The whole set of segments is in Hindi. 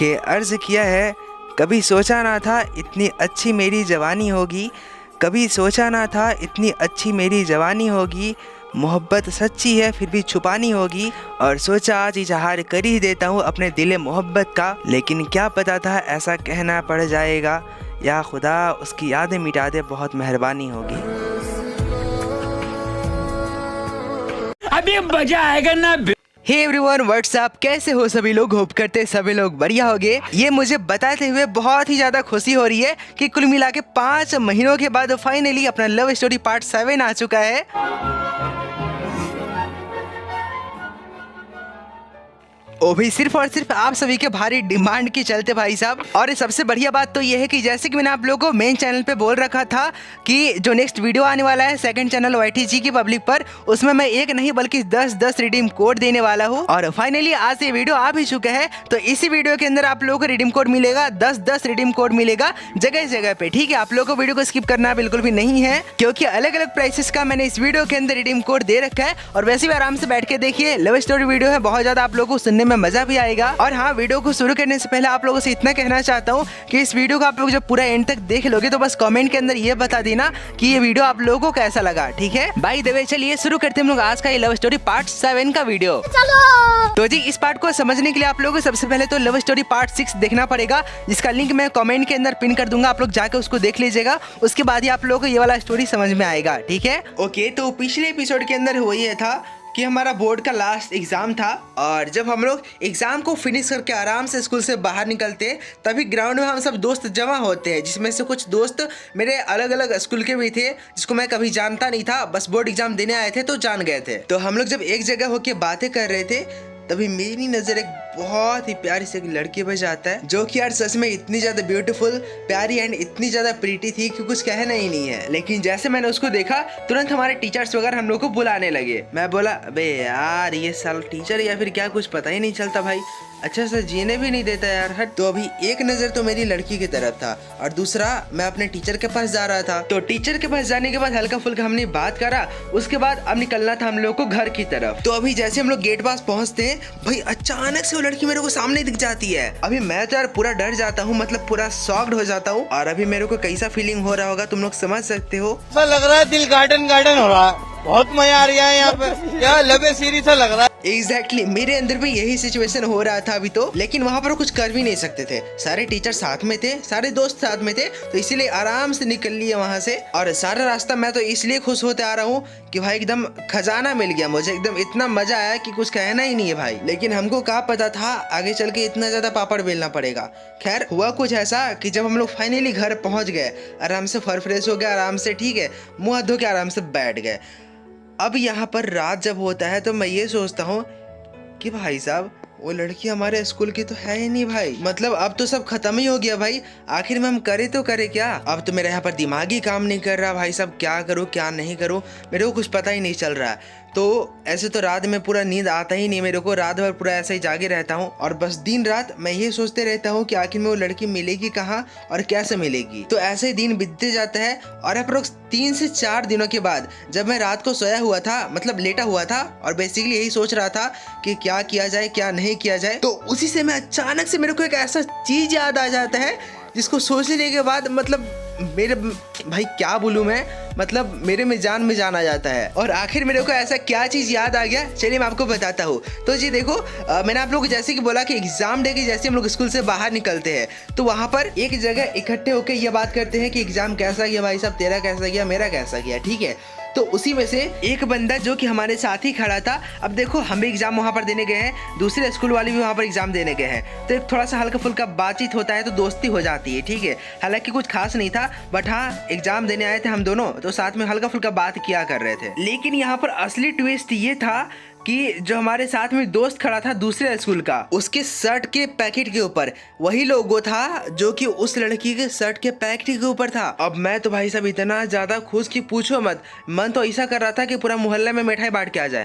के अर्ज़ किया है, कभी सोचा ना था इतनी अच्छी मेरी जवानी होगी, कभी सोचा ना था इतनी अच्छी मेरी जवानी होगी, मोहब्बत सच्ची है फिर भी छुपानी होगी, और सोचा आज इजहार कर ही देता हूँ अपने दिल मोहब्बत का, लेकिन क्या पता था ऐसा कहना पड़ जाएगा, या खुदा उसकी यादें मिटा दे बहुत मेहरबानी होगी। अभी मजा आएगा ना। हे एवरीवन, व्हाट्सअप, कैसे हो सभी लोग? होप करते सभी लोग बढ़िया होंगे। ये मुझे बताते हुए बहुत ही ज़्यादा खुशी हो रही है कि कुल मिला के 5 महीनों के बाद फाइनली अपना लव स्टोरी पार्ट 7 आ चुका है। वो भी सिर्फ और सिर्फ आप सभी के भारी डिमांड के चलते भाई साहब। और सबसे बढ़िया बात तो ये है कि जैसे कि मैंने आप लोगों को मेन चैनल पे बोल रखा था कि जो नेक्स्ट वीडियो आने वाला है सेकंड चैनल YTG की पब्लिक पर, उसमें मैं एक नहीं बल्कि 10 रिडीम कोड देने वाला हूँ। और फाइनली आज ये वीडियो आ भी चुका है, तो इसी वीडियो के अंदर आप लोगों को रिडीम कोड मिलेगा, 10 रिडीम कोड मिलेगा जगह जगह पे। ठीक है, आप लोगों को वीडियो को स्किप करना बिल्कुल भी नहीं है, क्योंकि अलग अलग प्राइसेस का मैंने इस वीडियो के अंदर रिडीम कोड दे रखा है। और वैसे भी आराम से बैठ के देखिए, लव स्टोरी वीडियो है, बहुत ज्यादा आप लोगों को सुनने में मजा भी आएगा। और हाँ, वीडियो को शुरू करने से पहले आप लोगों से इतना कहना चाहता हूँ कि इस वीडियो को आप लोग जब पूरा एंड तक देख लोगे तो बस कमेंट के अंदर ये बता देना कि ये वीडियो आप लोगों को कैसा लगा। ठीक है, बाय द वे चलिए शुरू करते हैं हम लोग आज का ये लव स्टोरी पार्ट 7 का वीडियो। तो जी, इस पार्ट को समझने के लिए आप लोगों को सबसे पहले तो लव स्टोरी पार्ट 6 देखना पड़ेगा, जिसका लिंक मैं कमेंट के अंदर पिन कर दूंगा, आप लोग जाकर उसको देख लीजिएगा। उसके बाद ही आप लोगों को ये वाला स्टोरी समझ में आएगा। ठीक है, ओके। तो पिछले एपिसोड के अंदर हुआ ये था कि हमारा बोर्ड का लास्ट एग्ज़ाम था, और जब हम लोग एग्ज़ाम को फिनिश करके आराम से स्कूल से बाहर निकलते हैं, तभी ग्राउंड में हम सब दोस्त जमा होते हैं, जिसमें से कुछ दोस्त मेरे अलग अलग स्कूल के भी थे, जिसको मैं कभी जानता नहीं था, बस बोर्ड एग्ज़ाम देने आए थे तो जान गए थे। तो हम लोग जब एक जगह होकर बातें कर रहे थे, तभी मेरी नज़र एक बहुत ही प्यारी सी लड़की पर जाता है, जो कि यार सच में इतनी ज़्यादा ब्यूटीफुल, प्यारी एंड इतनी ज़्यादा प्रीटी थी कि कुछ कहना ही नहीं है। लेकिन जैसे मैंने उसको देखा, तुरंत हमारे टीचर्स वगैरह हम लोग को बुलाने लगे। मैं बोला, अबे यार ये साल टीचर या फिर क्या, कुछ पता ही नहीं चलता भाई, अच्छा से जीने भी नहीं देता यार, हट। तो अभी एक नज़र तो मेरी लड़की की तरफ था, और दूसरा मैं अपने टीचर के पास जा रहा था। तो टीचर के पास जाने के बाद हल्का फुल्का हमने बात करा, उसके बाद अब निकलना था हम लोग को घर की तरफ। तो अभी जैसे हम लोग गेट पास पहुंचते हैं, भाई अचानक से वो लड़की मेरे को सामने दिख जाती है। अभी मैं तो यार पूरा डर जाता हूँ, मतलब पूरा शॉक्ड हो जाता हूँ। और अभी मेरे को कैसा फीलिंग हो रहा होगा तुम लोग समझ सकते हो। ऐसा लग रहा है दिल गार्डन गार्डन हो रहा है, बहुत मजा आ रहा है यहाँ पे, यहाँ लबे सीरी सा लग रहा है। एग्जैक्टली मेरे अंदर भी यही सिचुएशन हो रहा था अभी तो, लेकिन वहाँ पर कुछ कर भी नहीं सकते थे, सारे टीचर साथ में थे, सारे दोस्त साथ में थे, तो इसीलिए आराम से निकल लिए वहाँ से। और सारा रास्ता मैं तो इसलिए खुश होते आ रहा हूँ कि भाई एकदम खजाना मिल गया मुझे, एकदम इतना मजा आया कि कुछ कहना ही नहीं है भाई। लेकिन हमको क्या पता था आगे चल के इतना ज्यादा पापड़ बेलना पड़ेगा। खैर हुआ कुछ ऐसा कि जब हम लोग फाइनली घर पहुँच गए, आराम से फ्रेश हो गया, आराम से ठीक है मुँह हाथ धो के आराम से बैठ गए। अब यहाँ पर रात जब होता है तो मैं ये सोचता हूँ कि भाई साहब वो लड़की हमारे स्कूल की तो है ही नहीं भाई, मतलब अब तो सब खत्म ही हो गया भाई, आखिर में हम करे तो करे क्या। अब तो मेरा यहाँ पर दिमाग ही काम नहीं कर रहा भाई साहब, क्या करूँ क्या नहीं करूँ, मेरे को कुछ पता ही नहीं चल रहा है। तो ऐसे तो रात में पूरा नींद आता ही नहीं मेरे को, रात भर पूरा ऐसे ही जागे रहता हूँ, और बस दिन रात मैं ये सोचते रहता हूँ कि आखिर में वो लड़की मिलेगी कहाँ और कैसे मिलेगी। तो ऐसे ही दिन बीतते जाता है, और अप्रोक्स 3 से 4 दिनों के बाद जब मैं रात को सोया हुआ था, मतलब लेटा हुआ था, और बेसिकली यही सोच रहा था कि क्या किया जाए क्या नहीं किया जाए, तो उसी से मैं अचानक से मेरे को एक ऐसा चीज याद आ जाता है जिसको सोचने के बाद मतलब मेरे भाई क्या बोलूँ मैं, मतलब मेरे में जान आ जाता है। और आखिर मेरे को ऐसा क्या चीज़ याद आ गया, चलिए मैं आपको बताता हूँ। तो जी देखो, मैंने आप लोग को जैसे कि बोला कि एग्जाम डे के जैसे हम लोग स्कूल से बाहर निकलते हैं, तो वहाँ पर एक जगह इकट्ठे होकर ये बात करते हैं कि एग्जाम कैसा गया भाई साहब, तेरा कैसा गया, मेरा कैसा गया, ठीक है। तो उसी में से एक बंदा जो कि हमारे साथ ही खड़ा था, अब देखो हम भी एग्जाम वहाँ पर देने गए हैं, दूसरे स्कूल वाले भी वहाँ पर एग्जाम देने गए हैं, तो एक थोड़ा सा हल्का फुल्का बातचीत होता है तो दोस्ती हो जाती है, ठीक है। हालांकि कुछ खास नहीं था, बट हाँ एग्जाम देने आए थे हम दोनों, तो साथ में हल्का फुल्का बात किया कर रहे थे। लेकिन यहाँ पर असली ट्विस्ट ये था कि जो हमारे साथ में दोस्त खड़ा था दूसरे स्कूल का, उसके शर्ट के पैकेट के ऊपर वही लोगो था जो कि उस लड़की के शर्ट के पैकेट के ऊपर था। अब मैं तो भाई साहब इतना ज्यादा खुश कि पूछो मत, मन तो ऐसा कर रहा था कि पूरा मोहल्ले में मिठाई बांट के आ जाए।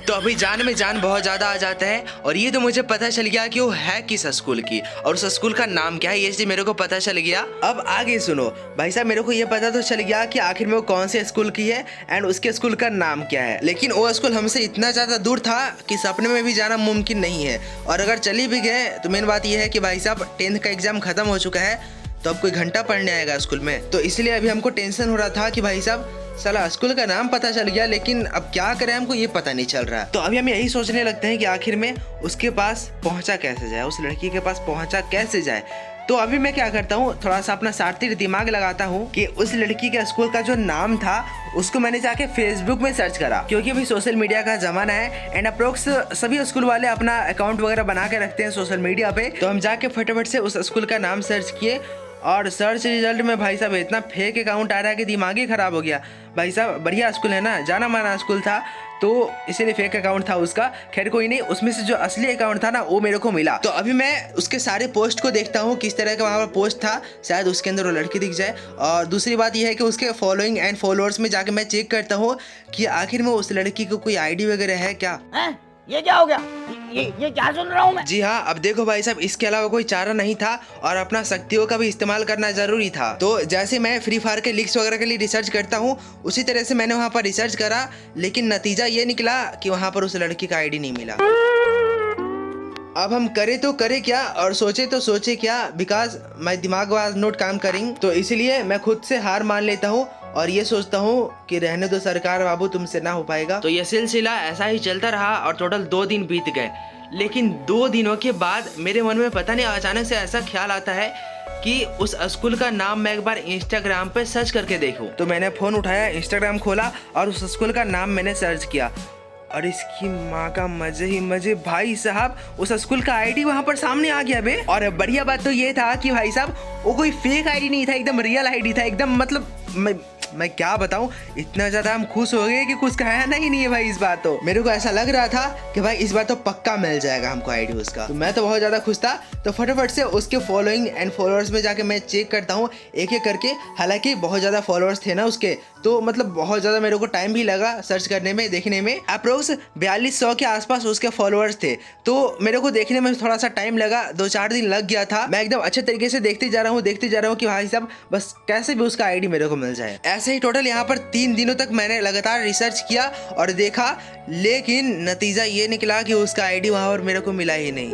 तो अभी जान में जान बहुत ज्यादा आ जाता है, और ये तो मुझे पता चल गया कि वो है किस स्कूल की और उस स्कूल का नाम क्या है, ये चीज मेरे को पता चल गया। अब आगे सुनो भाई साहब, मेरे को ये पता तो चल गया कि आखिर में वो कौन से स्कूल की है एंड उसके स्कूल का नाम क्या है, लेकिन वो स्कूल हमसे इतना ज़्यादा दूर था कि सपने में भी जाना मुमकिन नहीं है। और अगर चली भी गए तो मेन बात यह है कि भाई साहब 10th का एग्ज़ाम ख़त्म हो चुका है, तो अब कोई घंटा पढ़ने आएगा स्कूल में। तो इसलिए अभी हमको टेंशन हो रहा था कि भाई साहब साला स्कूल का नाम पता चल गया, लेकिन अब क्या करें हमको ये पता नहीं चल रहा। तो अभी हम यही सोचने लगते हैं कि आखिर में उसके पास पहुंचा कैसे जाए, उस लड़की के पास पहुंचा कैसे जाए। तो अभी मैं क्या करता हूँ, थोड़ा सा अपना शातिर दिमाग लगाता हूँ कि उस लड़की के स्कूल का जो नाम था उसको मैंने जाके फेसबुक में सर्च करा, क्योंकि अभी सोशल मीडिया का ज़माना है एंड अप्रोक्स सभी स्कूल वाले अपना अकाउंट वगैरह बना के रखते हैं सोशल मीडिया पे। तो हम जाके फटाफट से उस स्कूल का नाम सर्च किए और सर्च रिजल्ट में भाई साहब इतना फेक अकाउंट आ रहा है कि दिमाग ही ख़राब हो गया। भाई साहब बढ़िया स्कूल है ना, जाना माना स्कूल था, तो इसीलिए फेक अकाउंट था उसका। खैर कोई नहीं, उसमें से जो असली अकाउंट था ना वो मेरे को मिला। तो अभी मैं उसके सारे पोस्ट को देखता हूँ किस तरह का वहाँ पर पोस्ट था, शायद उसके अंदर वो लड़की दिख जाए। और दूसरी बात यह है कि उसके फॉलोइंग एंड फॉलोअर्स में जाके मैं चेक करता हूँ कि आखिर में उस लड़की को कोई आईडी वगैरह है क्या। ये क्या हो गया? ये क्या सुन रहा हूँ मैं? जी हाँ, अब देखो भाई साहब इसके अलावा कोई चारा नहीं था और अपना शक्तियों का भी इस्तेमाल करना जरूरी था। तो जैसे मैं फ्री फायर के लीक्स वगैरह के लिए रिसर्च करता हूँ उसी तरह से मैंने वहाँ पर रिसर्च करा, लेकिन नतीजा ये निकला कि वहाँ पर उस लड़की का आईडी नहीं मिला। अब हम करे तो करे क्या और सोचे तो सोचे क्या, बिकॉज माई दिमाग वाज नॉट काम करिंग। तो इसलिए मैं खुद से हार मान लेता हूँ और ये सोचता हूँ कि रहने दो सरकार बाबू, तुमसे ना हो पाएगा। तो ये सिलसिला ऐसा ही चलता रहा और टोटल 2 दिन बीत गए। लेकिन 2 दिनों के बाद मेरे मन में पता नहीं अचानक से ऐसा ख्याल आता है कि उस स्कूल का नाम मैं एक बार इंस्टाग्राम पे सर्च करके देखूं। तो मैंने फ़ोन उठाया, इंस्टाग्राम खोला और उस स्कूल का नाम मैंने सर्च किया और इसकी माँ का मजे ही मजे, भाई साहब उस स्कूल का आईडी वहाँ पर सामने आ गया बे। और बढ़िया बात तो ये था कि भाई साहब वो कोई फेक आईडी नहीं था, एकदम रियल आईडी था, एकदम मतलब मैं क्या बताऊं, इतना ज्यादा हम खुश हो गए कि कुछ कहना ही नहीं है भाई। इस बात तो मेरे को ऐसा लग रहा था कि भाई इस बार तो पक्का मिल जाएगा हमको आईडी उसका। तो मैं तो बहुत ज्यादा खुश था। तो फटाफट से उसके फॉलोइंग एंड फॉलोअर्स में जाके मैं चेक करता हूँ एक एक करके। हालांकि बहुत ज्यादा फॉलोअर्स थे ना उसके, तो मतलब बहुत ज्यादा मेरे को टाइम भी लगा सर्च करने में, देखने में। अप्रोक्स 4200 के आसपास उसके फॉलोअर्स थे, तो मेरे को देखने में थोड़ा सा टाइम लगा, 2-4 दिन लग गया था। मैं एकदम अच्छे तरीके से देखते जा रहा हूँ कि भाई साहब बस कैसे भी उसका आईडी मेरे को मिल जाए। ऐसे ही टोटल यहाँ पर 3 दिनों तक मैंने लगातार रिसर्च किया और देखा, लेकिन नतीजा ये निकला कि उसका आईडी वहां पर मेरे को मिला ही नहीं।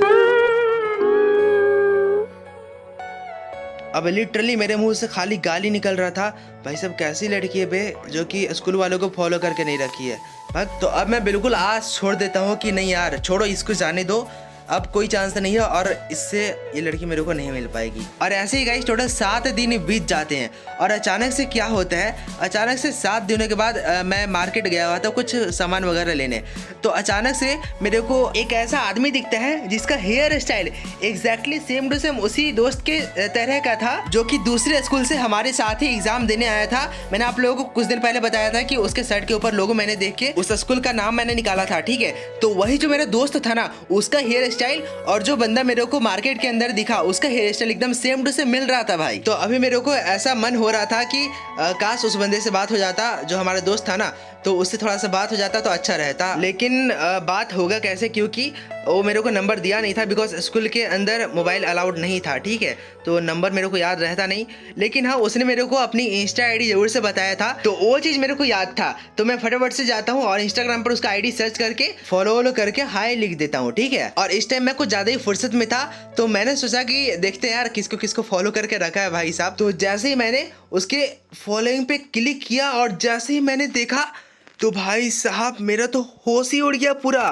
अब लिटरली मेरे मुंह से खाली गाली निकल रहा था, भाई साहब कैसी लड़की है बे जो कि स्कूल वालों को फॉलो करके नहीं रखी है। तो अब मैं बिल्कुल आस छोड़ देता हूँ कि नहीं यार छोड़ो, इसको जाने दो, अब कोई चांस नहीं है और इससे ये लड़की मेरे को नहीं मिल पाएगी। और ऐसे ही गाइस टोटल 7 दिन बीत जाते हैं और अचानक से क्या होता है, अचानक से 7 दिनों के बाद मैं मार्केट गया हुआ था कुछ सामान वगैरह लेने। तो अचानक से मेरे को एक ऐसा आदमी दिखता है जिसका hair style exactly same to same उसी दोस्त के तरह का था जो कि दूसरे स्कूल से हमारे साथ ही एग्जाम देने आया था। मैंने आप लोगों को कुछ दिन पहले बताया था कि उसके शर्ट के ऊपर लोगो मैंने देख के उस स्कूल का नाम मैंने निकाला था, ठीक है। तो वही जो मेरा दोस्त था ना, उसका हेयर स्टाइल और जो बंदा मेरे को मार्केट के अंदर दिखा उसका हेयर स्टाइल एकदम सेम टू सेम मिल रहा था भाई। तो अभी मेरे को ऐसा मन हो रहा था कि काश उस बंदे से बात हो जाता जो हमारा दोस्त था ना, तो उससे थोड़ा सा बात हो जाता तो अच्छा रहता। लेकिन बात होगा कैसे, क्योंकि वो मेरे को नंबर दिया नहीं था, बिकॉज स्कूल के अंदर मोबाइल अलाउड नहीं था, ठीक है। तो नंबर मेरे को याद रहता नहीं, लेकिन हाँ उसने मेरे को अपनी इंस्टा आईडी जरूर से बताया था, तो वो चीज़ मेरे को याद था। तो मैं फटाफट से जाता हूँ और इंस्टाग्राम पर उसका आईडी सर्च करके फॉलो करके हाई लिख देता हूँ, ठीक है। और इस टाइम मैं कुछ ज़्यादा ही फुर्सत में था, तो मैंने सोचा कि देखते हैं यार किसको किसको फॉलो करके रखा है भाई साहब। तो जैसे ही मैंने उसके फॉलोइंग पे क्लिक किया और जैसे ही मैंने देखा तो भाई साहब मेरा तो होश ही उड़ गया पूरा।